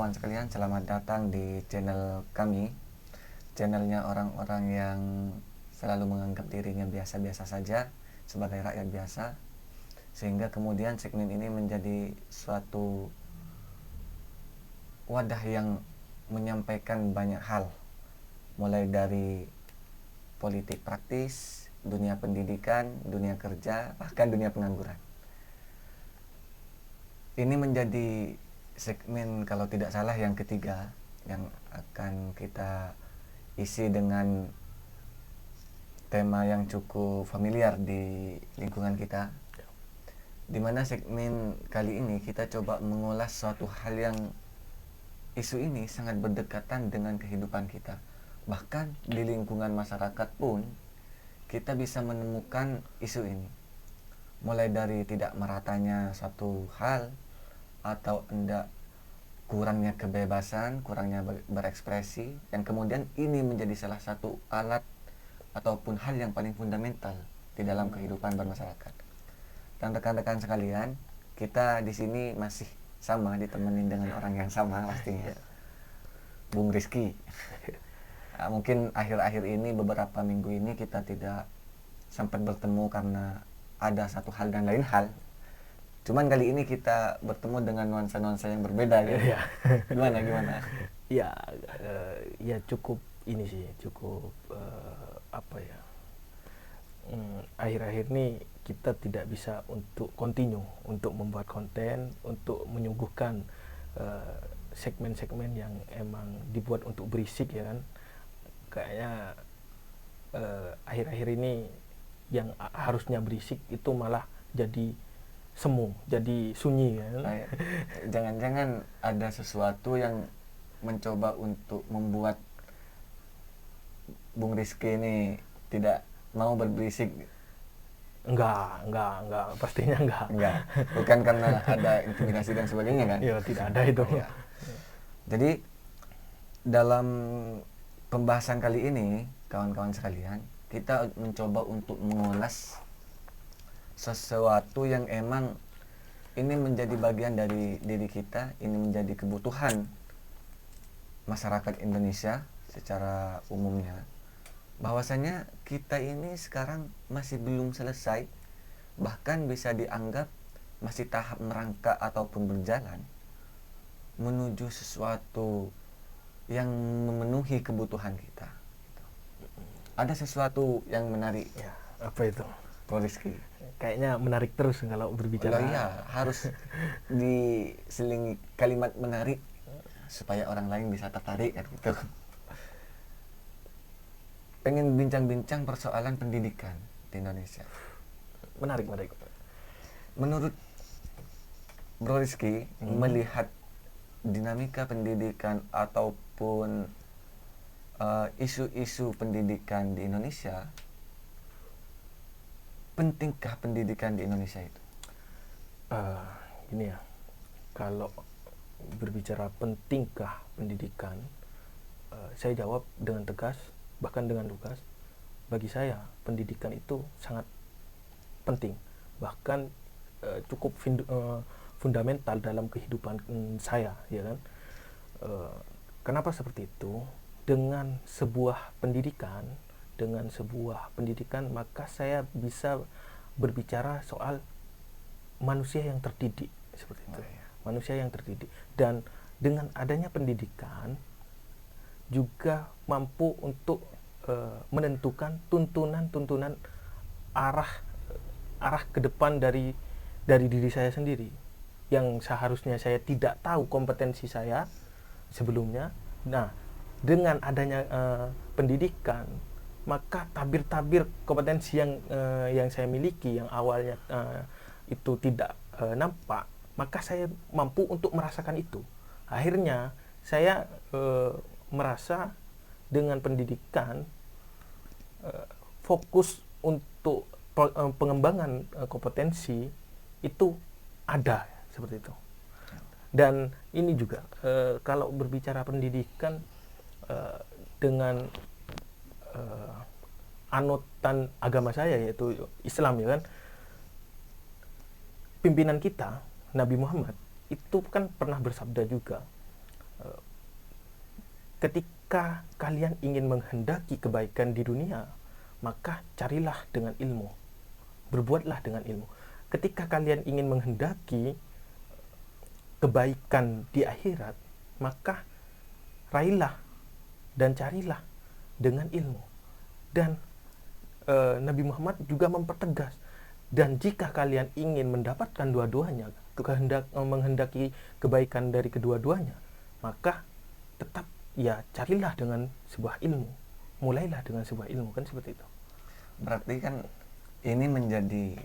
kawan-kawan sekalian, selamat datang di channel kami. Channelnya orang-orang yang selalu menganggap dirinya biasa-biasa saja sebagai rakyat biasa, sehingga kemudian segmen ini menjadi suatu wadah yang menyampaikan banyak hal, mulai dari politik praktis, dunia pendidikan, dunia kerja, bahkan dunia pengangguran. Ini menjadi segmen kalau tidak salah yang ketiga yang akan kita isi dengan tema yang cukup familiar di lingkungan kita, di mana segmen kali ini kita coba mengulas suatu hal yang isu ini sangat berdekatan dengan kehidupan kita. Bahkan di lingkungan masyarakat pun kita bisa menemukan isu ini, mulai dari tidak meratanya suatu hal, atau enggak kurangnya kebebasan, kurangnya berekspresi, yang kemudian ini menjadi salah satu alat ataupun hal yang paling fundamental di dalam kehidupan bermasyarakat. Dan rekan-rekan sekalian, kita di sini masih sama ditemenin dengan orang yang sama pastinya, Bung Rizky. Mungkin akhir-akhir ini, beberapa minggu ini kita tidak sempat bertemu karena ada satu hal dan lain hal. Cuman kali ini kita bertemu dengan nuansa-nuansa yang berbeda gitu. Ya. Gimana? Ya, ya cukup ini sih, cukup akhir-akhir ini kita tidak bisa untuk continue untuk membuat konten, untuk menyuguhkan segmen-segmen yang emang dibuat untuk berisik, ya kan. Kayaknya akhir-akhir ini yang harusnya berisik itu malah jadi semu, jadi sunyi, kan. Jangan-jangan ada sesuatu yang mencoba untuk membuat Bung Rizky ini tidak mau berberisik. Enggak, pastinya enggak. Bukan karena ada intimidasi dan sebagainya, kan? Ya, tidak ada itu. Ya. Jadi dalam pembahasan kali ini, kawan-kawan sekalian, kita mencoba untuk mengulas sesuatu yang emang ini menjadi bagian dari diri kita, ini menjadi kebutuhan masyarakat Indonesia secara umumnya, bahwasanya kita ini sekarang masih belum selesai, bahkan bisa dianggap masih tahap merangkak ataupun berjalan menuju sesuatu yang memenuhi kebutuhan kita. Ada sesuatu yang menarik. Ya, apa itu? Rizky, kayaknya menarik terus kalau berbicara. Iya, harus diselingi kalimat menarik supaya orang lain bisa tertarik, kan gitu. Pengen bincang-bincang persoalan pendidikan di Indonesia. Menarik. Menurut Bro Rizky, melihat dinamika pendidikan ataupun isu-isu pendidikan di Indonesia, pentingkah pendidikan di Indonesia itu? Gini ya, kalau berbicara pentingkah pendidikan, saya jawab dengan tegas, bahkan dengan lugas. Bagi saya pendidikan itu sangat penting, bahkan cukup fundamental dalam kehidupan saya, ya kan. Kenapa seperti itu? Dengan sebuah pendidikan maka saya bisa berbicara soal manusia yang terdidik, seperti itu. Manusia yang terdidik, dan dengan adanya pendidikan juga mampu untuk menentukan tuntunan arah ke depan dari diri saya sendiri, yang seharusnya saya tidak tahu kompetensi saya sebelumnya. Nah, dengan adanya pendidikan, maka tabir-tabir kompetensi yang saya miliki, yang awalnya itu tidak nampak, maka saya mampu untuk merasakan itu. Akhirnya saya merasa dengan pendidikan fokus untuk pengembangan kompetensi itu ada, seperti itu. Dan ini juga kalau berbicara pendidikan dengan anutan agama saya, yaitu Islam, ya kan. Pimpinan kita Nabi Muhammad itu kan pernah bersabda juga, Ketika kalian ingin menghendaki kebaikan di dunia, maka carilah dengan ilmu, berbuatlah dengan ilmu. Ketika kalian ingin menghendaki kebaikan di akhirat, maka raihlah dan carilah dengan ilmu. Dan Nabi Muhammad juga mempertegas, dan jika kalian ingin mendapatkan dua-duanya, menghendaki kebaikan dari kedua-duanya, maka tetap ya carilah dengan sebuah ilmu, mulailah dengan sebuah ilmu, kan seperti itu. Berarti kan ini menjadi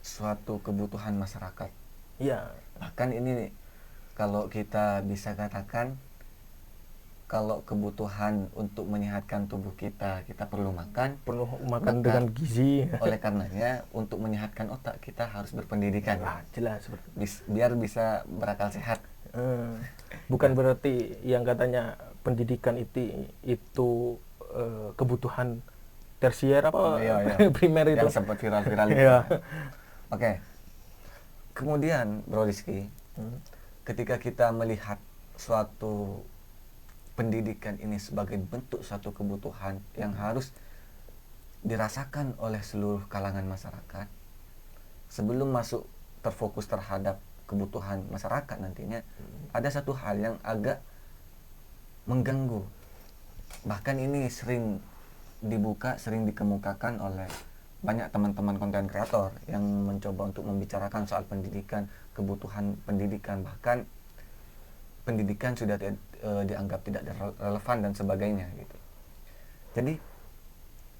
suatu kebutuhan masyarakat. Ya, Bahkan ini kalau kita bisa katakan, kalau kebutuhan untuk menyehatkan tubuh kita perlu makan, perlu makan maka dengan gizi. oleh karenanya untuk menyehatkan otak kita harus berpendidikan, Jelas seperti biar bisa berakal sehat. bukan berarti yang katanya pendidikan itu kebutuhan tersier apa Iya. primer itu Yang sempat viral-viral itu. Iya. Oke. Kemudian Bro Rizky, ketika kita melihat suatu pendidikan ini sebagai bentuk suatu kebutuhan yang harus dirasakan oleh seluruh kalangan masyarakat, sebelum masuk terfokus terhadap kebutuhan masyarakat nantinya, ada satu hal yang agak mengganggu. Bahkan ini sering dibuka, sering dikemukakan oleh banyak teman-teman konten kreator yang mencoba untuk membicarakan soal pendidikan, kebutuhan pendidikan, bahkan pendidikan sudah dianggap tidak relevan dan sebagainya gitu. Jadi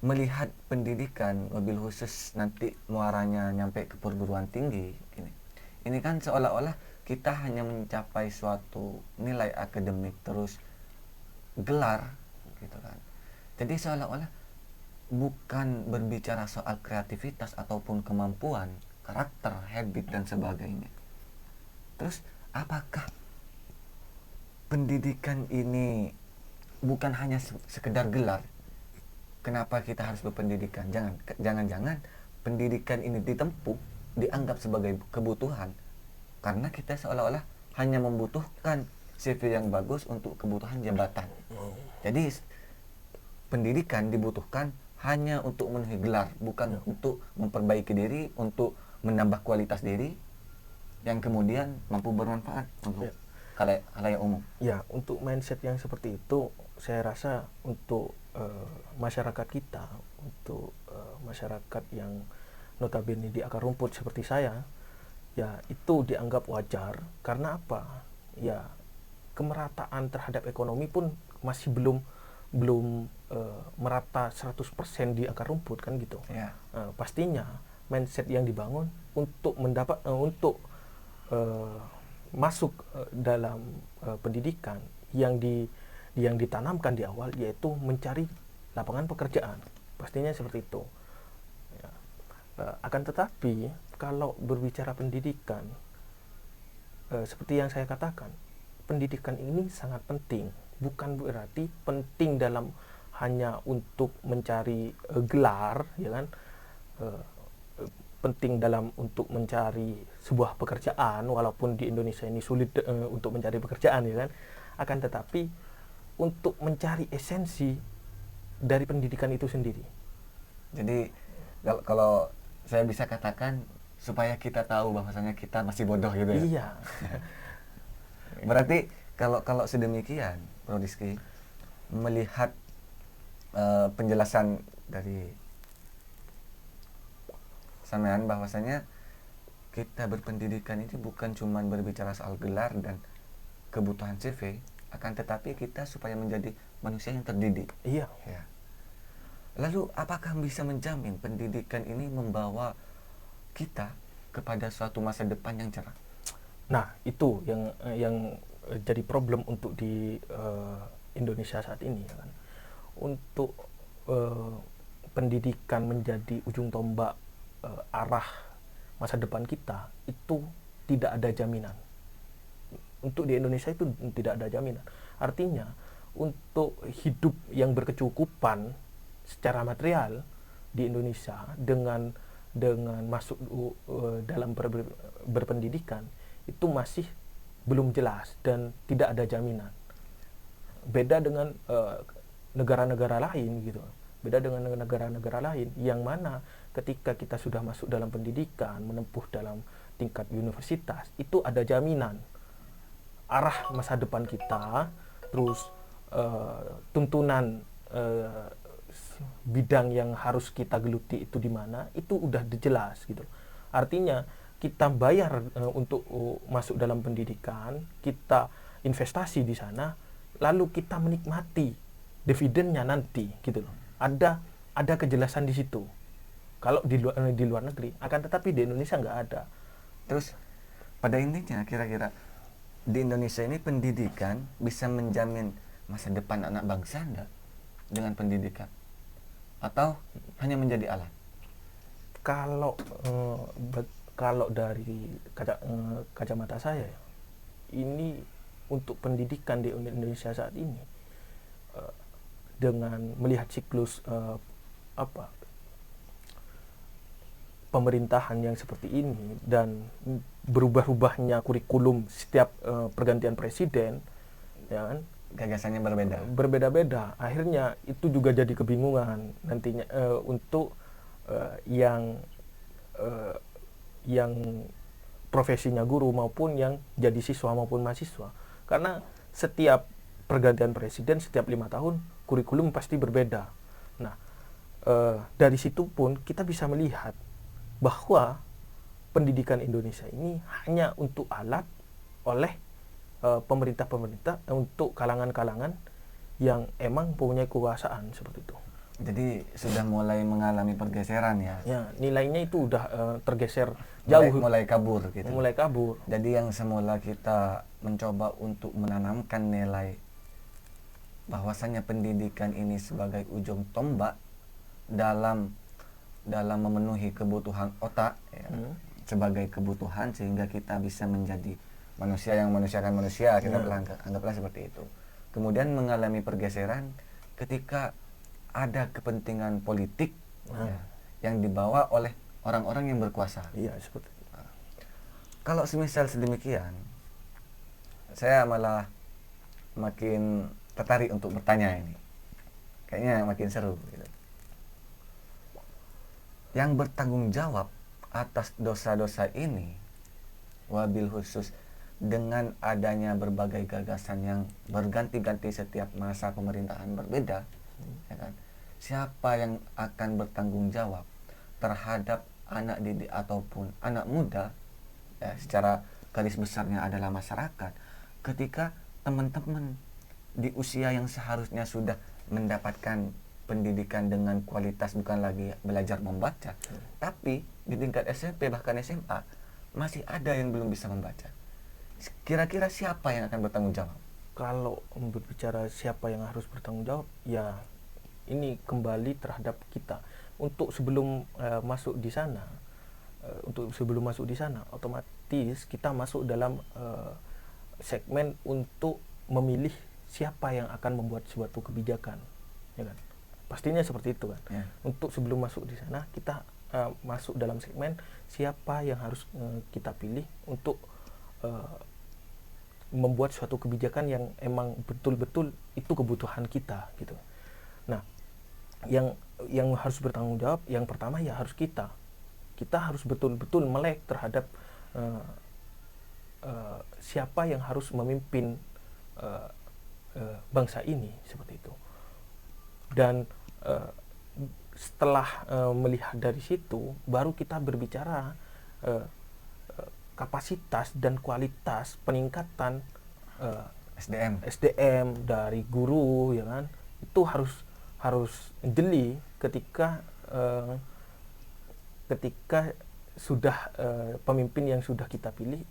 melihat pendidikan, mobil khusus nanti muaranya nyampe ke perguruan tinggi ini kan seolah-olah kita hanya mencapai suatu nilai akademik terus gelar gitu kan. Jadi seolah-olah bukan berbicara soal kreativitas ataupun kemampuan, karakter, habit dan sebagainya. Terus apakah pendidikan ini bukan hanya sekedar gelar? Kenapa kita harus berpendidikan? Jangan-jangan pendidikan ini dianggap sebagai kebutuhan karena kita seolah-olah hanya membutuhkan CV yang bagus untuk kebutuhan jabatan. Jadi pendidikan dibutuhkan hanya untuk memenuhi gelar, bukan untuk memperbaiki diri, untuk menambah kualitas diri yang kemudian mampu bermanfaat untuk khalayak umum. Ya, untuk mindset yang seperti itu saya rasa untuk masyarakat kita, untuk masyarakat yang notabene di akar rumput seperti saya, ya itu dianggap wajar. Karena apa? Ya kemerataan terhadap ekonomi pun masih belum merata 100% di akar rumput kan gitu. Ya. Pastinya mindset yang dibangun untuk masuk dalam pendidikan yang ditanamkan di awal, yaitu mencari lapangan pekerjaan. Pastinya seperti itu. Ya. Akan tetapi kalau berbicara pendidikan, seperti yang saya katakan, pendidikan ini sangat penting. Bukan berarti penting dalam hanya untuk mencari gelar, ya kan? Penting dalam untuk mencari sebuah pekerjaan, walaupun di Indonesia ini sulit untuk mencari pekerjaan, ya kan? Akan tetapi untuk mencari esensi dari pendidikan itu sendiri. Jadi kalau saya bisa katakan supaya kita tahu bahwasanya kita masih bodoh gitu ya. Iya. Berarti kalau sedemikian, Bro Rizky, melihat penjelasan dari sampean bahwasanya kita berpendidikan ini bukan cuma berbicara soal gelar dan kebutuhan CV, akan tetapi kita supaya menjadi manusia yang terdidik. Iya. Ya. Lalu apakah bisa menjamin pendidikan ini membawa kita kepada suatu masa depan yang cerah? Nah, itu yang jadi problem untuk di Indonesia saat ini, ya kan. Untuk pendidikan menjadi ujung tombak arah masa depan kita, itu tidak ada jaminan. Untuk di Indonesia itu tidak ada jaminan. Artinya untuk hidup yang berkecukupan secara material di Indonesia dengan masuk dalam berpendidikan itu masih belum jelas dan tidak ada jaminan. beda dengan negara-negara lain gitu. Beda dengan negara-negara lain yang mana ketika kita sudah masuk dalam pendidikan, menempuh dalam tingkat universitas, itu ada jaminan arah masa depan kita, terus tuntunan bidang yang harus kita geluti itu di mana, itu udah jelas gitu. Artinya kita bayar untuk masuk dalam pendidikan, kita investasi di sana, lalu kita menikmati dividennya nanti gitu loh. Ada kejelasan di situ. Kalau di luar negeri, akan tetapi di Indonesia nggak ada. Terus pada intinya kira-kira di Indonesia ini pendidikan bisa menjamin masa depan anak bangsa enggak dengan pendidikan? Atau hanya menjadi alat? Kalau dari kacamata saya, ini untuk pendidikan di Indonesia saat ini, dengan melihat siklus pemerintahan yang seperti ini dan berubah-ubahnya kurikulum setiap pergantian presiden, ya kan, Gagasannya berbeda-beda, akhirnya itu juga jadi kebingungan nantinya untuk yang profesinya guru maupun yang jadi siswa maupun mahasiswa, karena setiap pergantian presiden setiap 5 tahun kurikulum pasti berbeda. Nah, dari situ pun kita bisa melihat bahwa pendidikan Indonesia ini hanya untuk alat oleh pemerintah-pemerintah untuk kalangan-kalangan yang emang punya kekuasaan seperti itu. Jadi sudah mulai mengalami pergeseran ya. Ya, nilainya itu udah tergeser jauh, mulai kabur gitu. Mulai kabur. Jadi yang semula kita mencoba untuk menanamkan nilai bahwasanya pendidikan ini sebagai ujung tombak dalam memenuhi kebutuhan otak ya, sebagai kebutuhan sehingga kita bisa menjadi manusia yang manusiakan manusia, kita anggaplah seperti itu. Kemudian mengalami pergeseran ketika ada kepentingan politik yang dibawa oleh orang-orang yang berkuasa. Iya, seperti itu. Kalau semisal sedemikian, saya malah makin tertarik untuk bertanya ini. Kayaknya makin seru gitu. Yang bertanggung jawab atas dosa-dosa ini, wabil khusus dengan adanya berbagai gagasan yang berganti-ganti setiap masa pemerintahan berbeda, ya kan? Siapa yang akan bertanggung jawab terhadap anak didik ataupun anak muda, ya, secara garis besarnya adalah masyarakat, ketika teman-teman di usia yang seharusnya sudah mendapatkan pendidikan dengan kualitas, bukan lagi belajar membaca, tapi di tingkat SMP bahkan SMA masih ada yang belum bisa membaca. Kira-kira siapa yang akan bertanggung jawab? Kalau berbicara siapa yang harus bertanggung jawab, ya ini kembali terhadap kita. Untuk sebelum masuk di sana, otomatis kita masuk dalam segmen untuk memilih siapa yang akan membuat suatu kebijakan, ya kan? Pastinya seperti itu kan. Ya. Untuk sebelum masuk di sana, kita masuk dalam segmen siapa yang harus kita pilih untuk membuat suatu kebijakan yang emang betul-betul itu kebutuhan kita gitu. Nah, yang harus bertanggung jawab yang pertama ya harus kita harus betul-betul melek terhadap siapa yang harus memimpin bangsa ini seperti itu. Dan setelah melihat dari situ, baru kita berbicara kapasitas dan kualitas peningkatan SDM dari guru, ya kan? Itu harus jeli ketika sudah pemimpin yang sudah kita pilih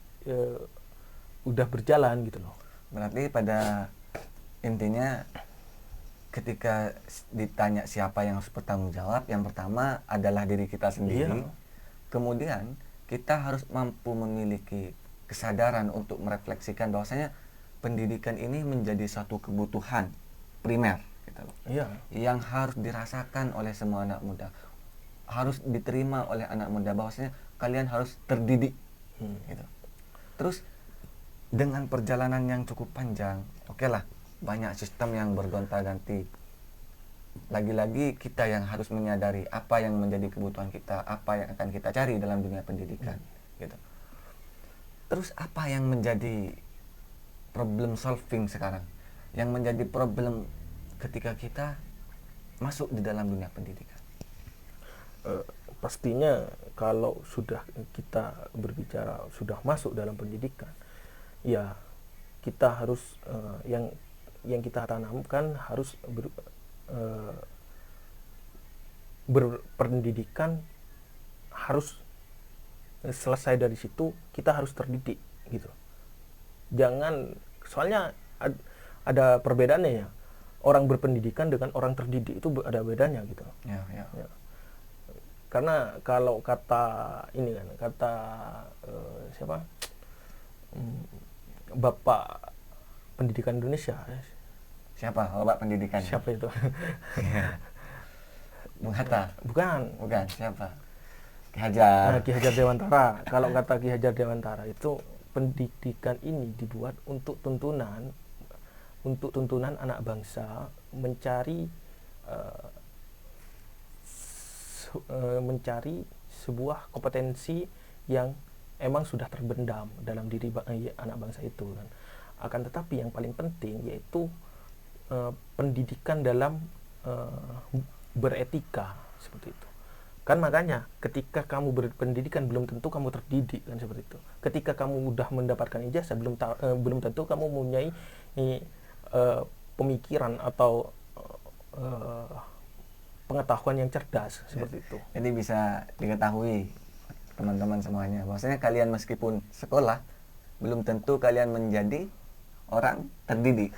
udah berjalan gitu loh. Berarti pada intinya ketika ditanya siapa yang harus bertanggung jawab, yang pertama adalah diri kita sendiri. Iya. Kemudian kita harus mampu memiliki kesadaran untuk merefleksikan bahwasanya pendidikan ini menjadi satu kebutuhan primer gitu loh. Iya. Yang harus dirasakan oleh semua anak muda, harus diterima oleh anak muda, bahwasanya kalian harus terdidik gitu. Terus dengan perjalanan yang cukup panjang, oke lah, banyak sistem yang bergonta-ganti. Lagi-lagi kita yang harus menyadari apa yang menjadi kebutuhan kita, apa yang akan kita cari dalam dunia pendidikan, gitu. Terus apa yang menjadi problem solving sekarang? Yang menjadi problem ketika kita masuk di dalam dunia pendidikan? Pastinya kalau sudah kita berbicara sudah masuk dalam pendidikan, ya kita harus yang kita tanamkan harus berpendidikan, harus selesai dari situ kita harus terdidik gitu. Jangan, soalnya ada perbedaannya ya, orang berpendidikan dengan orang terdidik itu ada bedanya gitu. Ya. Karena kalau kata ini kan, kata siapa, Bapak Pendidikan Indonesia, Siapa Bapak pendidikan? siapa itu? Bung Hatta? Bukan. Siapa? Ki Hajar. Nah, Ki Hajar Dewantara. Kalau kata Ki Hajar Dewantara itu, pendidikan ini dibuat untuk tuntunan anak bangsa mencari sebuah kompetensi yang emang sudah terbendam dalam diri anak bangsa itu kan. Akan tetapi yang paling penting yaitu pendidikan dalam beretika seperti itu. Kan makanya ketika kamu berpendidikan belum tentu kamu terdidik kan seperti itu. Ketika kamu udah mendapatkan ijazah belum tentu kamu mempunyai pemikiran atau pengetahuan yang cerdas seperti itu. Jadi bisa diketahui teman-teman semuanya, bahwasanya kalian meskipun sekolah belum tentu kalian menjadi orang terdidik.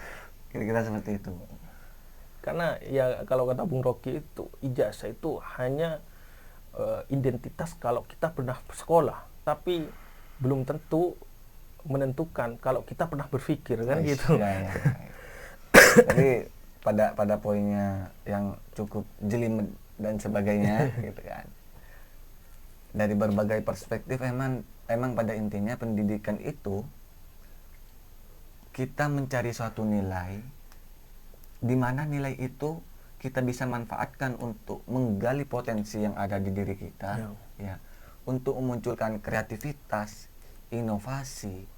Kira-kira seperti itu. Karena ya kalau kata Bung Rocky itu, ijazah itu hanya identitas kalau kita pernah sekolah, tapi belum tentu menentukan kalau kita pernah berpikir kan gitu. Ya. Jadi pada poinnya yang cukup jelimet dan sebagainya gitu kan. Dari berbagai perspektif emang pada intinya pendidikan itu kita mencari suatu nilai di mana nilai itu kita bisa manfaatkan untuk menggali potensi yang ada di diri kita, ya, untuk memunculkan kreativitas, inovasi,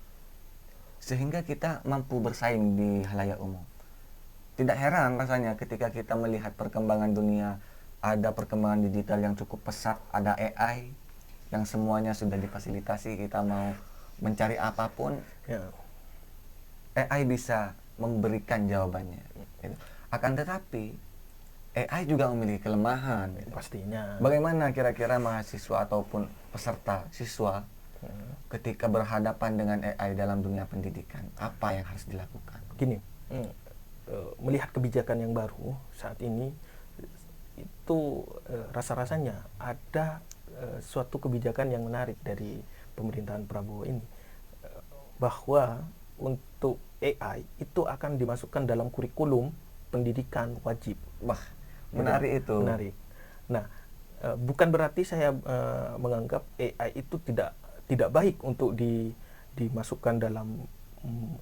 sehingga kita mampu bersaing di halayak umum. Tidak heran rasanya ketika kita melihat perkembangan dunia, ada perkembangan digital yang cukup pesat, ada AI yang semuanya sudah difasilitasi, kita mau mencari apapun, AI bisa memberikan jawabannya. Akan tetapi AI juga memiliki kelemahan. Pastinya. Bagaimana kira-kira mahasiswa ataupun peserta siswa ketika berhadapan dengan AI dalam dunia pendidikan? Apa yang harus dilakukan? Gini, melihat kebijakan yang baru saat ini itu rasa-rasanya ada suatu kebijakan yang menarik dari pemerintahan Prabowo ini, bahwa untuk AI itu akan dimasukkan dalam kurikulum pendidikan wajib. Wah, menarik itu. Menarik. Nah, bukan berarti saya menganggap AI itu tidak baik untuk dimasukkan dalam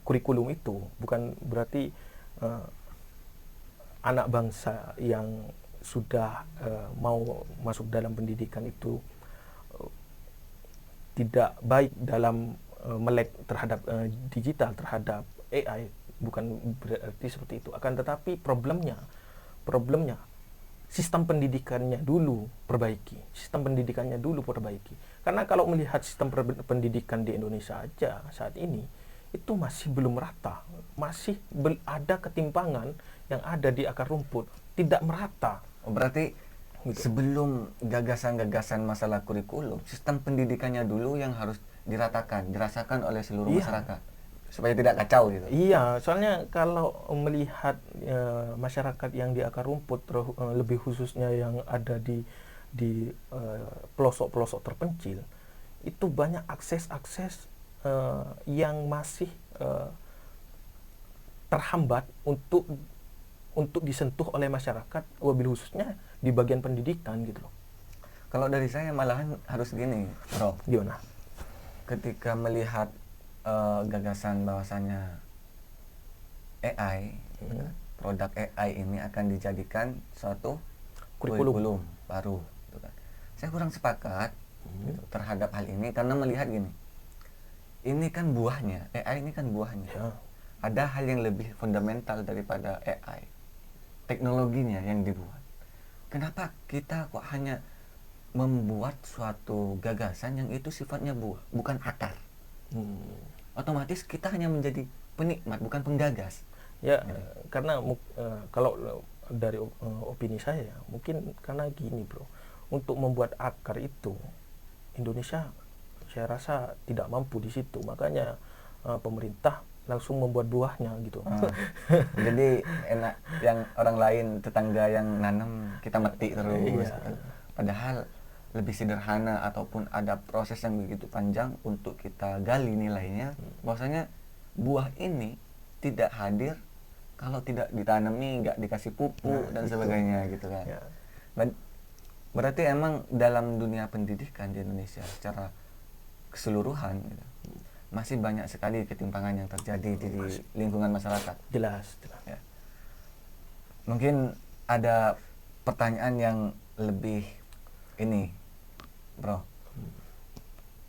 kurikulum itu. Bukan berarti anak bangsa yang sudah mau masuk dalam pendidikan itu tidak baik dalam melek terhadap digital, terhadap AI. Bukan berarti seperti itu. Akan tetapi problemnya sistem pendidikannya dulu perbaiki. Karena kalau melihat sistem pendidikan di Indonesia aja saat ini itu masih belum rata, masih ada ketimpangan yang ada di akar rumput, tidak merata. Berarti gitu. Sebelum gagasan-gagasan masalah kurikulum, sistem pendidikannya dulu yang harus dirasakan oleh seluruh masyarakat supaya tidak kacau gitu. Iya, soalnya kalau melihat masyarakat yang di akar rumput, lebih khususnya yang ada di pelosok-pelosok terpencil, itu banyak akses-akses yang masih terhambat untuk disentuh oleh masyarakat, wabil khususnya di bagian pendidikan gitu loh. Kalau dari saya malahan harus gini, Bro. Gimana? Ketika melihat gagasan bahwasanya AI, produk AI ini akan dijadikan suatu Kurikulum. baru, gitu kan. Saya kurang sepakat gitu, terhadap hal ini karena melihat gini, ini kan buahnya, AI ini kan buahnya. Ya. Ada hal yang lebih fundamental daripada AI, teknologinya yang dibuat. Kenapa kita kok hanya membuat suatu gagasan yang itu sifatnya buah, bukan akar? Otomatis kita hanya menjadi penikmat, bukan penggagas. Ya, karena kalau dari opini saya, mungkin karena gini bro, untuk membuat akar itu Indonesia saya rasa tidak mampu di situ, makanya pemerintah langsung membuat buahnya gitu. Jadi enak yang orang lain, tetangga yang nanam, kita metik terus. Iya. Gitu. Padahal lebih sederhana ataupun ada proses yang begitu panjang untuk kita gali nilainya. Bahwasanya buah ini tidak hadir kalau tidak ditanami, nggak dikasih pupuk dan itu. sebagainya gitu kan. Ya. Berarti emang dalam dunia pendidikan di Indonesia secara keseluruhan gitu, masih banyak sekali ketimpangan yang terjadi di lingkungan masyarakat. Jelas. Ya. Mungkin ada pertanyaan yang lebih ini, bro.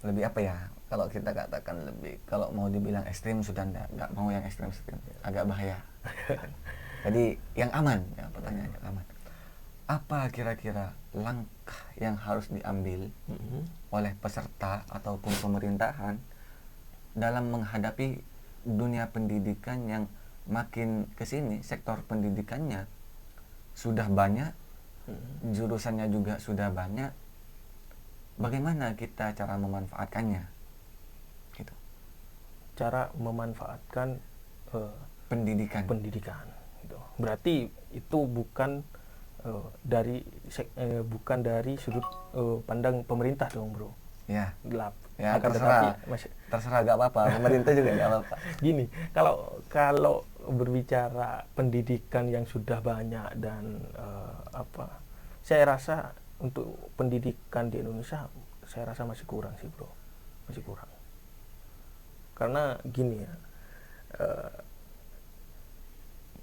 Lebih apa ya? Kalau kita katakan lebih, kalau mau dibilang ekstrim sudah nggak mau yang ekstrim, agak bahaya. Jadi yang aman, ya pertanyaan yang aman. Apa kira-kira langkah yang harus diambil oleh peserta ataupun pemerintahan dalam menghadapi dunia pendidikan yang makin kesini, sektor pendidikannya sudah banyak, jurusannya juga sudah banyak. Bagaimana kita cara memanfaatkannya? Gitu. Cara memanfaatkan Pendidikan. gitu. Berarti itu bukan dari sudut pandang pemerintah dong bro. Ya. Gelap. Ya, Akan terserah. tetapi Terserah, gak apa-apa. Pemerintah juga gak apa-apa. gini, kalau berbicara pendidikan yang sudah banyak dan saya rasa untuk pendidikan di Indonesia saya rasa masih kurang sih bro, masih kurang. Karena gini ya,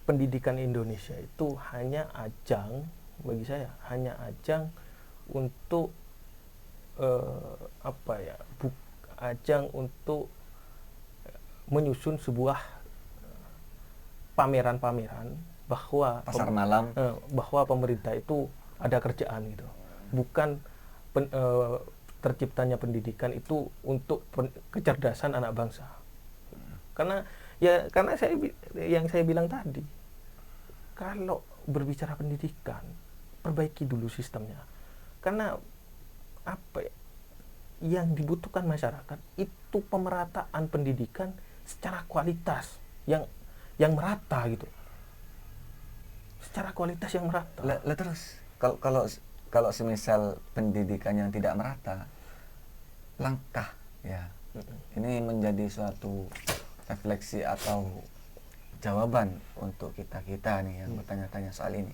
pendidikan Indonesia itu hanya ajang, bagi saya hanya ajang untuk ajang untuk menyusun sebuah pameran-pameran bahwa Pasar malam. bahwa pemerintah itu ada kerjaan gitu, bukan terciptanya pendidikan itu untuk kecerdasan anak bangsa. Karena yang saya bilang tadi, kalau berbicara pendidikan, perbaiki dulu sistemnya. Karena yang dibutuhkan masyarakat itu pemerataan pendidikan secara kualitas yang merata gitu. Secara kualitas yang merata. Terus kalau semisal pendidikan yang tidak merata, langkah ya. Ini menjadi suatu refleksi atau jawaban untuk kita nih yang bertanya-tanya soal ini.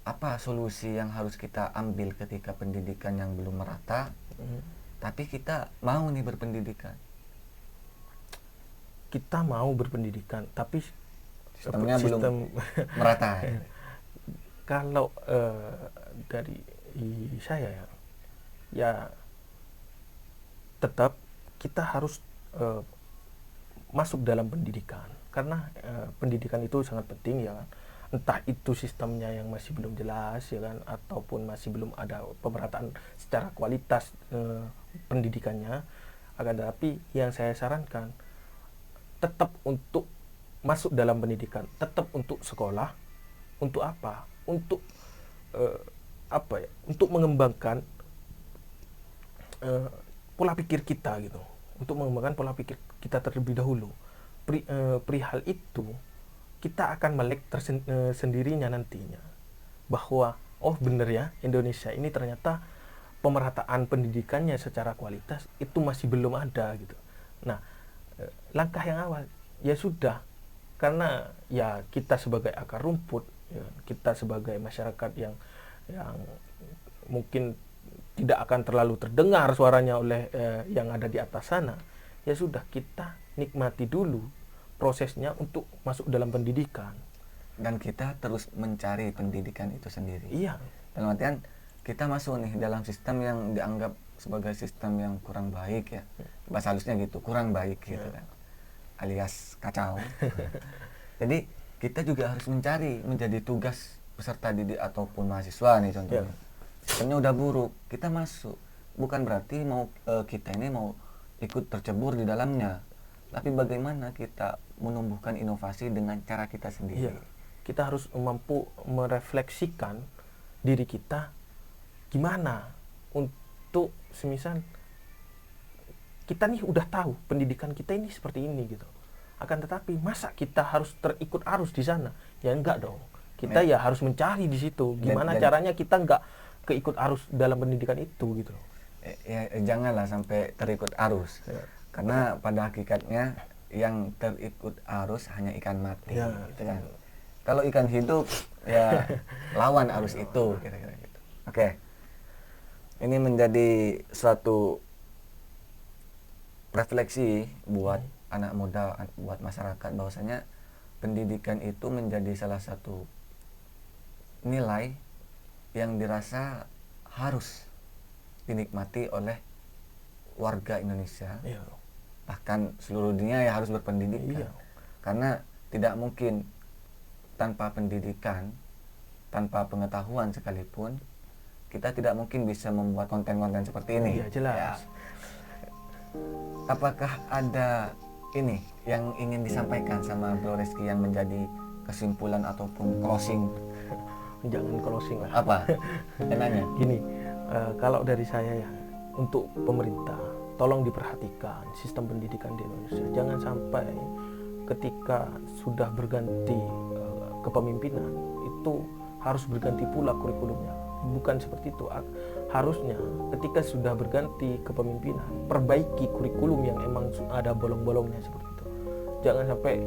Apa solusi yang harus kita ambil ketika pendidikan yang belum merata, tapi kita mau nih berpendidikan? Kita mau berpendidikan, tapi sistemnya belum merata. Kalau dari saya ya tetap kita harus masuk dalam pendidikan, karena pendidikan itu sangat penting ya kan. Entah itu sistemnya yang masih belum jelas ya kan, ataupun masih belum ada pemerataan secara kualitas pendidikannya. Akan tetapi yang saya sarankan tetap untuk masuk dalam pendidikan, tetap untuk sekolah. Untuk apa? Untuk untuk mengembangkan pola pikir kita gitu, untuk mengembangkan pola pikir kita terlebih dahulu. Perihal itu kita akan melek sendirinya nantinya, bahwa oh bener ya, Indonesia ini ternyata pemerataan pendidikannya secara kualitas itu masih belum ada gitu. Nah, langkah yang awal ya sudah, karena ya kita sebagai akar rumput ya, kita sebagai masyarakat yang mungkin tidak akan terlalu terdengar suaranya oleh yang ada di atas sana, ya sudah kita nikmati dulu prosesnya untuk masuk dalam pendidikan. Dan kita terus mencari pendidikan itu sendiri. Iya. Dalam artian kita masuk nih dalam sistem yang dianggap sebagai sistem yang kurang baik ya, bahasa halusnya gitu, kurang baik gitu kan, alias kacau. Jadi kita juga harus mencari, menjadi tugas peserta didik ataupun mahasiswa nih contohnya. Sistemnya udah buruk, kita masuk, bukan berarti kita ini mau ikut tercebur di dalamnya, tapi bagaimana kita menumbuhkan inovasi dengan cara kita sendiri. Iya. Kita harus mampu merefleksikan diri kita gimana untuk semisal kita nih udah tahu pendidikan kita ini seperti ini gitu. Akan tetapi masa kita harus terikut arus di sana? Ya enggak dong. Kita ya harus mencari di situ gimana caranya kita enggak keikut arus dalam pendidikan itu gitu. Ya, janganlah sampai terikut arus. Karena pada hakikatnya yang terikut arus hanya ikan mati gitu kan. Kalau ikan hidup ya lawan arus itu kira-kira gitu. Oke. Ini menjadi suatu refleksi buat anak muda, buat masyarakat, bahwasanya pendidikan itu menjadi salah satu nilai yang dirasa harus dinikmati oleh warga Indonesia. Bahkan seluruh dunia ya harus berpendidikan. Karena tidak mungkin tanpa pendidikan, tanpa pengetahuan sekalipun, kita tidak mungkin bisa membuat konten-konten seperti ini. Iya, jelas. Ya. Apakah ada ini yang ingin disampaikan sama Bro Rizky yang menjadi kesimpulan ataupun closing? Jangan closing lah. Apa? Enaknya? Gini, kalau dari saya ya, untuk pemerintah, tolong diperhatikan sistem pendidikan di Indonesia. Jangan sampai ketika sudah berganti kepemimpinan, itu harus berganti pula kurikulumnya. Bukan seperti itu. Harusnya ketika sudah berganti kepemimpinan, perbaiki kurikulum yang emang ada bolong-bolongnya seperti itu. Jangan sampai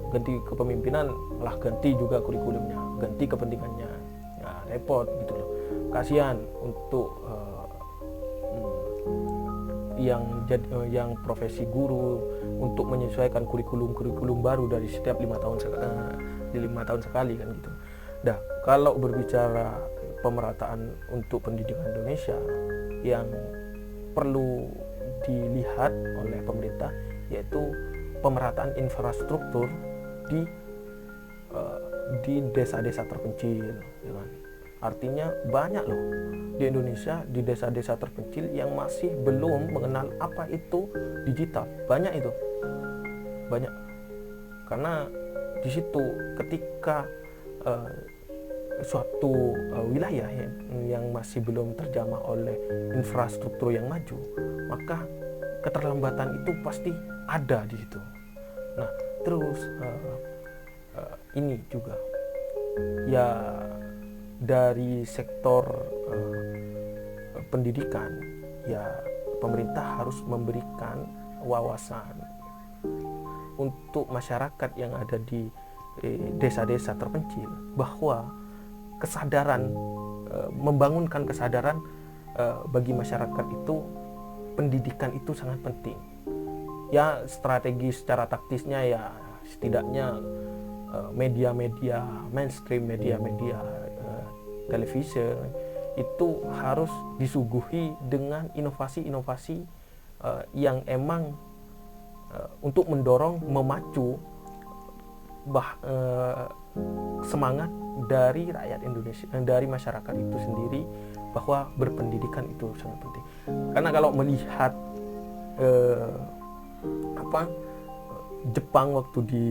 ganti kepemimpinan lah ganti juga kurikulumnya, ganti kepentingannya. Ya, repot gitu loh. Kasihan untuk yang profesi guru untuk menyesuaikan kurikulum baru dari setiap 5 tahun sekali kan gitu. Dah, kalau berbicara pemerataan untuk pendidikan Indonesia yang perlu dilihat oleh pemerintah yaitu pemerataan infrastruktur di desa-desa terpencil, ya kan? Artinya banyak loh di Indonesia, di desa-desa terpencil yang masih belum mengenal apa itu digital. Banyak itu, banyak. Karena di situ ketika suatu wilayah yang masih belum terjamah oleh infrastruktur yang maju, maka keterlambatan itu pasti ada di situ. Nah, terus ini juga ya dari sektor pendidikan, ya pemerintah harus memberikan wawasan untuk masyarakat yang ada di desa-desa terpencil bahwa kesadaran, membangunkan kesadaran bagi masyarakat itu pendidikan itu sangat penting. Ya strategi secara taktisnya ya setidaknya media-media mainstream, media-media televisi itu harus disuguhi dengan inovasi-inovasi yang emang untuk mendorong, memacu semangat dari rakyat Indonesia, dari masyarakat itu sendiri bahwa berpendidikan itu sangat penting. Karena kalau melihat Jepang waktu di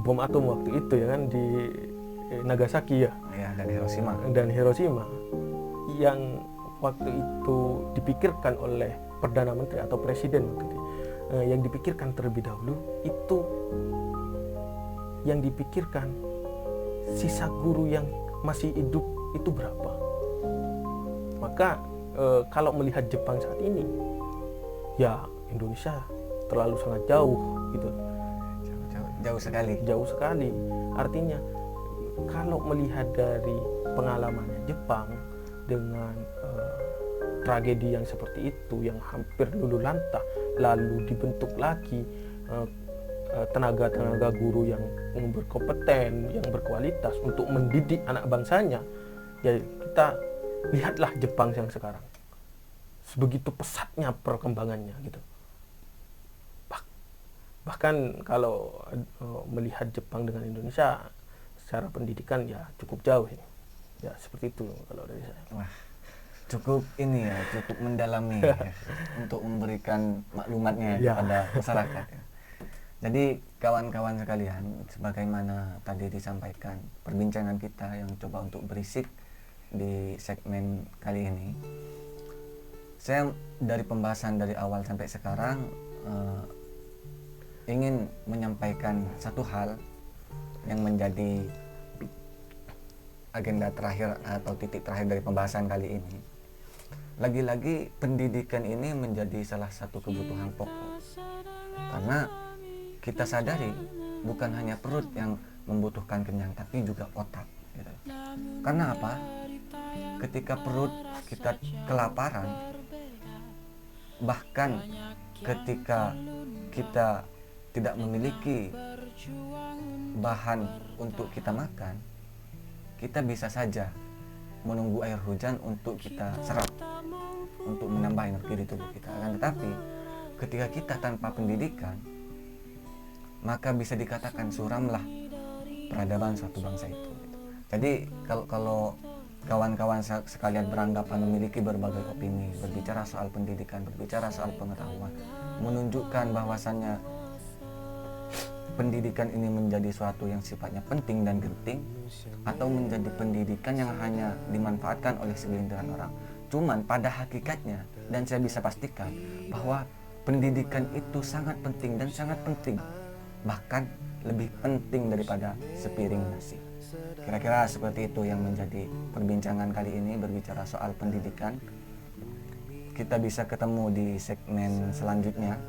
bom atom waktu itu ya kan di Nagasaki ya, dan Hiroshima yang waktu itu dipikirkan oleh Perdana Menteri atau Presiden waktu itu, yang dipikirkan terlebih dahulu itu yang dipikirkan sisa guru yang masih hidup itu berapa. Maka kalau melihat Jepang saat ini ya Indonesia terlalu sangat jauh gitu. Jauh sekali. Artinya kalau melihat dari pengalamannya Jepang dengan tragedi yang seperti itu yang hampir luluh lantah lalu dibentuk lagi tenaga-tenaga guru yang berkompeten, yang berkualitas untuk mendidik anak bangsanya, ya kita lihatlah Jepang yang sekarang. Sebegitu pesatnya perkembangannya gitu. Bahkan kalau melihat Jepang dengan Indonesia secara pendidikan ya cukup jauh ini. Ya seperti itu kalau dari saya. Wah, cukup ini ya, cukup mendalami ya, untuk memberikan maklumatnya Ya. kepada masyarakat ya. Jadi kawan-kawan sekalian, sebagaimana tadi disampaikan perbincangan kita yang coba untuk berisik di segmen kali ini, saya dari pembahasan dari awal sampai sekarang ingin menyampaikan satu hal yang menjadi agenda terakhir atau titik terakhir dari pembahasan kali ini. Lagi-lagi pendidikan ini menjadi salah satu kebutuhan pokok, karena kita sadari bukan hanya perut yang membutuhkan kenyang, tapi juga otak gitu. Karena apa? Ketika perut kita kelaparan, bahkan ketika kita tidak memiliki bahan untuk kita makan, kita bisa saja menunggu air hujan untuk kita serap, untuk menambah energi di tubuh kita. Tetapi ketika kita tanpa pendidikan, maka bisa dikatakan suramlah peradaban suatu bangsa itu. Jadi kalau kawan-kawan sekalian beranggapan memiliki berbagai opini, berbicara soal pendidikan, berbicara soal pengetahuan, menunjukkan bahwasannya pendidikan ini menjadi suatu yang sifatnya penting dan genting, atau menjadi pendidikan yang hanya dimanfaatkan oleh segelintiran orang. Cuman pada hakikatnya, dan saya bisa pastikan bahwa pendidikan itu sangat penting dan sangat penting, bahkan lebih penting daripada sepiring nasi. Kira-kira seperti itu yang menjadi perbincangan kali ini, berbicara soal pendidikan. Kita bisa ketemu di segmen selanjutnya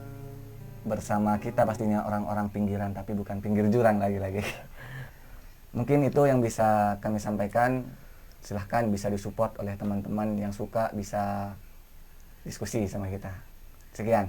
bersama kita, pastinya orang-orang pinggiran, tapi bukan pinggir jurang lagi-lagi. Mungkin itu yang bisa kami sampaikan. Silahkan bisa disupport oleh teman-teman yang suka, bisa diskusi sama kita. Sekian.